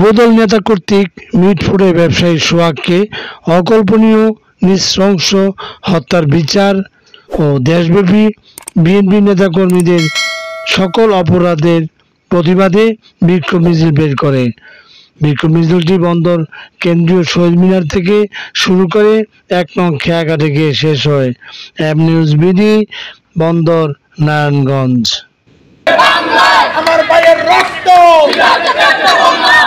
যুবদল নেতা কর্তৃক মিটফোর্ডে ব্যবসায়ী সোহাগকে অকল্পনীয় নৃশংস হত্যার বিচার ও দেশব্যাপী বিএনপি নেতাকর্মীদের সকল অপরাধের প্রতিবাদে বিক্ষোভ মিছিল বের করে। বিক্ষোভ মিছিলটি বন্দর কেন্দ্রীয় শহীদ মিনার থেকে শুরু করে ১ নং খেয়াঘাটে গিয়ে শেষ হয় এমনিউজ বিডি, বন্দর, নারায়ণগঞ্জ। আমার ভাইয়ের রক্ত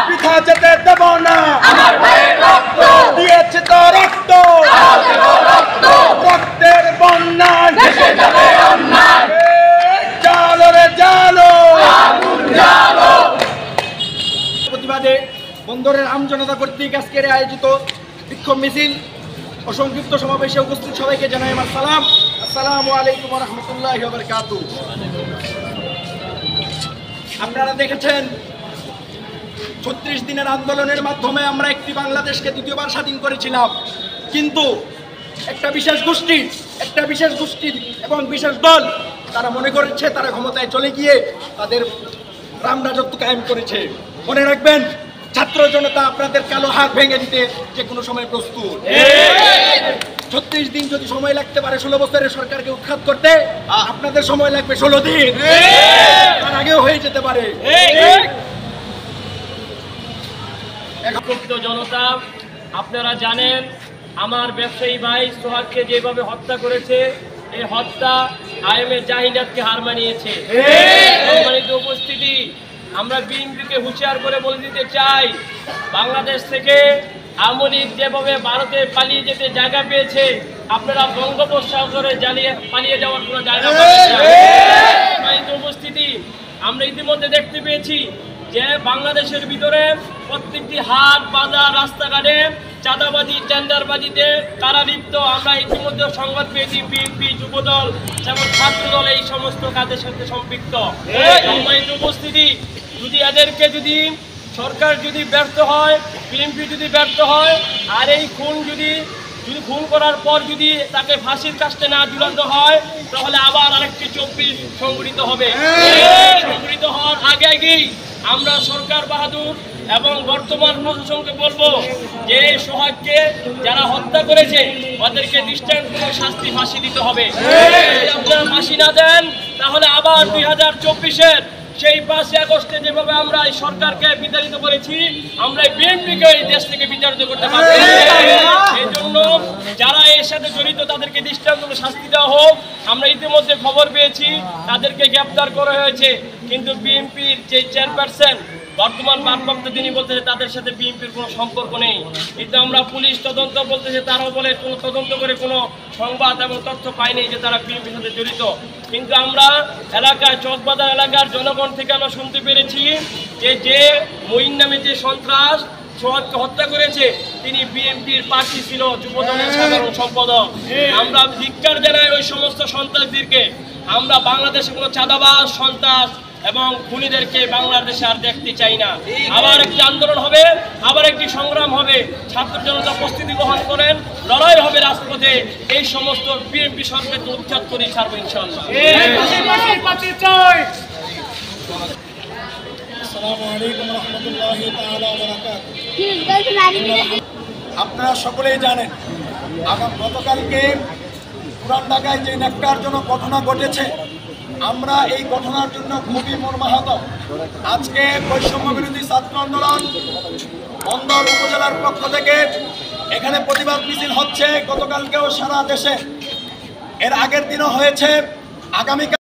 বৃথা যেতে দেব না, আমার ভাইয়ের রক্ত দিয়েছে তো রক্ত, রক্তের বন্যায় ভেসে যাবে অন্যায়, জালো রে জালো আগুন জালো। প্রতিবাদে বন্দরের আমজনতা কর্তৃক আজকের আয়োজিত বিক্ষোভ মিছিল ও সংক্ষিপ্ত সমাবেশে উপস্থিত সবাইকে জানাই আমার সালাম। আসসালামু আলাইকুম ওয়া রাহমাতুল্লাহি ওয়া বারাকাতুহু। আপনারা দেখেছেন ৩৬ দিনের আন্দোলনের মাধ্যমে আমরা একটি বাংলাদেশকে দ্বিতীয়বার স্বাধীন করেছিলাম, কিন্তু একটা বিশেষ গোষ্ঠী এবং বিশেষ দল তারা মনে করেছে তারা ক্ষমতায় চলে গিয়ে তাদের রামরাজত্ব কায়েম করেছে। মনে রাখবেন, ছাত্র জনতা আপনাদের কালো হাত ভেঙে দিতে যে কোনো সময় প্রস্তুত। ৩৬ দিন যদি সময় লাগতে পারে ১৬ বছরের সরকারকে উৎখাত করতে, আপনাদের সময় লাগবে ১৬ দিন, তার আগেও হয়ে যেতে পারে। জনতা, আপনারা জানেন আমার ব্যবসায়ী ভাই সোহাগকে যেভাবে হত্যা করেছে, এই হত্যা আইএমএ জাহিলিয়াতকে হার মানিয়েছে। সম্মানিত উপস্থিতি, আমরা বিএনপিকে হুঁশিয়ার করে বলে দিতে চাই, বাংলাদেশ থেকে আওয়ামী লীগ যেভাবে ভারতে পালিয়ে যেতে জায়গা পেয়েছে, আপনারা বঙ্গোপসাগরে পালিয়ে যাওয়ার কোনো জায়গা পাবেন না। সম্মানিত উপস্থিতি, আমরা ইতিমধ্যে দেখতে পেয়েছি যে বাংলাদেশের ভিতরে প্রত্যেকটি হাট বাজার রাস্তাঘাটে চাঁদাবাজি টেন্ডারবাজিতে কারা লিপ্ত, আমরা ইতিমধ্যে সংবাদ পেয়েছি বিএনপি, যুবদল যেমন ছাত্রদল এই সমস্ত কাজের সাথে সম্পৃক্ত। সম্মানিত উপস্থিতি, যদি সরকার যদি ব্যর্থ হয়, বিএনপি যদি ব্যর্থ হয়, আর এই খুন যদি খুন করার পর যদি তাকে ফাঁসির কাস্টে না ঝুলানো হয়, তাহলে আবার আরেকটি ২৪ সংগঠিত হবে। সংগঠিত হওয়ার আগেই আমরা সরকার বাহাদুর এবং বর্তমান প্রশাসনকে বলবো যে সোহাগকে যারা হত্যা করেছে ওদেরকে দৃষ্টান্তমূলক শাস্তি, ফাঁসি দিতে হবে। যদি আপনারা ফাঁসি না দেন, তাহলে আবার ২০২৪-এর সেই ৫ই আগস্টে যেভাবে আমরা এই সরকারকে বিতাড়িত করেছি, আমরা বিএনপিকে এই দেশ থেকে বিতাড়িত করতে পারবো। এই জন্য যারা এর সাথে জড়িত তাদেরকে দৃষ্টান্তমূলক শাস্তি দেওয়া হোক। আমরা ইতিমধ্যে খবর পেয়েছি তাদেরকে গ্রেপ্তার করা হয়েছে, কিন্তু বিএনপির যে চেয়ারপারসন বর্তমান ভারপ্রাপ্ত তিনি বলতেছে তাদের সাথে বিএনপির কোনো সম্পর্ক নেই। কিন্তু আমরা পুলিশ তদন্ত বলতেছে, তারাও বলে কোনো তদন্ত করে কোনো সংবাদ এবং তথ্য পাইনি যে তারা বিএনপির সাথে জড়িত। কিন্তু আমরা এলাকায় চকবাজার এলাকার জনগণ থেকে আমরা শুনতে পেরেছি যে মঈন নামে যে সন্ত্রাস সোহাগকে হত্যা করেছে তিনি বিএনপির প্রার্থী ছিল, যুবদলের সাধারণ সম্পাদক। আমরা ধিক্কার জানাই ওই সমস্ত সন্ত্রাসীদেরকে। আমরা বাংলাদেশে কোনো চাঁদাবাজ, সন্ত্রাস এবং খুনিদেরকে বাংলাদেশে আর দেখতে চাই না। আবার একটি আন্দোলন হবে, আবার একটি সংগ্রাম হবে। ছাত্র জনতা প্রস্তুতি গ্রহণ করেন, লড়াই হবে রাজপথে। এই সমস্ত বিএনপি সরকারকে উচ্ছেদ করে ছাড়বো ইনশাআল্লাহ। আপনারা সকলেই জানেন গতকালকে পুরান ঢাকায় যে ন্যাক্কারজনক ঘটনা ঘটেছে, আমরা এই ঘটনার জন্য খুবই মর্মাহত। আজকে বৈষম্য বিরোধী ছাত্র আন্দোলন বন্দর উপজেলার পক্ষ থেকে এখানে প্রতিবাদ মিছিল হচ্ছে। গতকালকেও সারা দেশে, এর আগের দিনও হয়েছে, আগামীকাল